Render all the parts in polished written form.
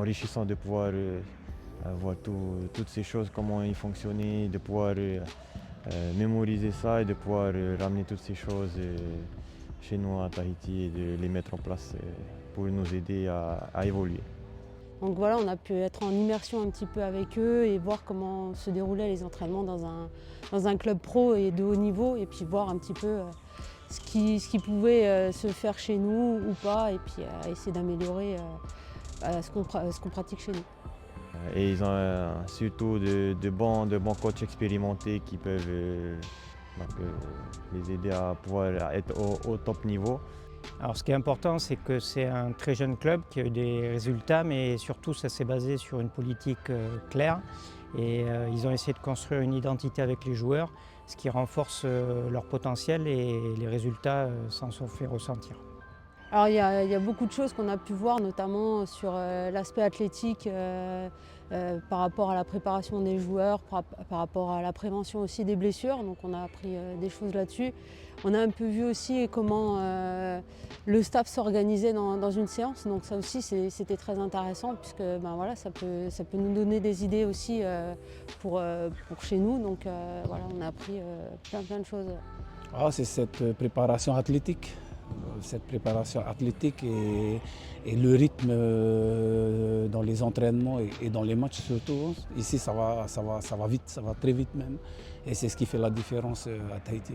enrichissant de pouvoir voir toutes ces choses, comment ils fonctionnaient, de pouvoir mémoriser ça et de pouvoir ramener toutes ces choses chez nous à Tahiti et de les mettre en place pour nous aider à évoluer. Donc voilà, on a pu être en immersion un petit peu avec eux et voir comment se déroulaient les entraînements dans un club pro et de haut niveau, et puis voir un petit peu ce qui pouvait se faire chez nous ou pas, et puis essayer d'améliorer ce qu'on pratique chez nous. Et ils ont surtout de bons coachs expérimentés qui peuvent les aider à pouvoir être au top niveau. Alors ce qui est important, c'est que c'est un très jeune club qui a eu des résultats, mais surtout ça s'est basé sur une politique claire. Et ils ont essayé de construire une identité avec les joueurs, ce qui renforce leur potentiel, et les résultats s'en sont fait ressentir. Alors il y a beaucoup de choses qu'on a pu voir, notamment sur l'aspect athlétique par rapport à la préparation des joueurs, par rapport à la prévention aussi des blessures. Donc on a appris des choses là-dessus. On a un peu vu aussi comment le staff s'organisait dans une séance. Donc ça aussi c'était très intéressant, puisque ben voilà, ça peut nous donner des idées aussi pour chez nous. Donc voilà, on a appris plein de choses. Ah, c'est cette préparation athlétique. Cette préparation athlétique et le rythme dans les entraînements et dans les matchs surtout. Ici, ça va vite, ça va très vite même. Et c'est ce qui fait la différence à Tahiti.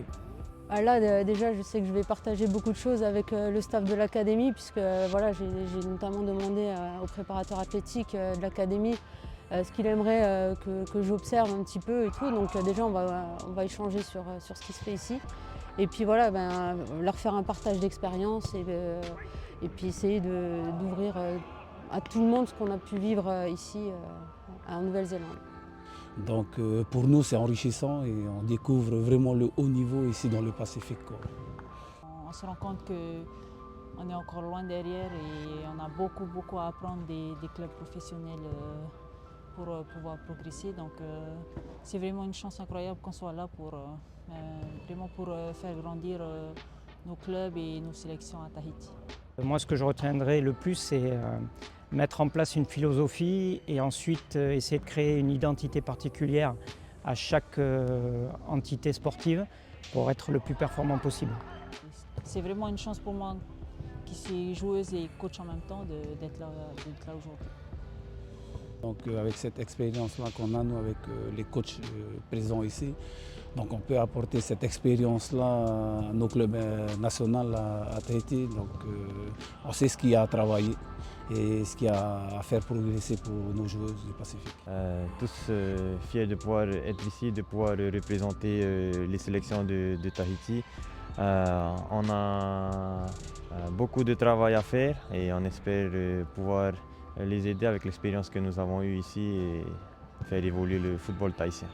Là, déjà, je sais que je vais partager beaucoup de choses avec le staff de l'académie, puisque voilà, j'ai notamment demandé au préparateur athlétique de l'académie ce qu'il aimerait que j'observe un petit peu et tout. Donc déjà, on va échanger sur ce qui se fait ici. Et puis voilà, leur faire un partage d'expérience et puis essayer d'ouvrir à tout le monde ce qu'on a pu vivre ici en Nouvelle-Zélande. Donc pour nous, c'est enrichissant et on découvre vraiment le haut niveau ici dans le Pacifique, quoi. On se rend compte qu'on est encore loin derrière et on a beaucoup à apprendre des clubs professionnels pour pouvoir progresser. Donc c'est vraiment une chance incroyable qu'on soit là pour faire grandir nos clubs et nos sélections à Tahiti. Moi, ce que je retiendrai le plus, c'est mettre en place une philosophie et ensuite essayer de créer une identité particulière à chaque entité sportive pour être le plus performant possible. C'est vraiment une chance pour moi, qui suis joueuse et coach en même temps, d'être là aujourd'hui. Donc avec cette expérience-là qu'on a, nous, avec les coachs présents ici, donc on peut apporter cette expérience-là à nos clubs nationaux à Tahiti. Donc on sait ce qu'il y a à travailler et ce qu'il y a à faire progresser pour nos joueuses du Pacifique. Tous fiers de pouvoir être ici, de pouvoir représenter les sélections de Tahiti. On a beaucoup de travail à faire et on espère pouvoir les aider avec l'expérience que nous avons eue ici et faire évoluer le football tahitien.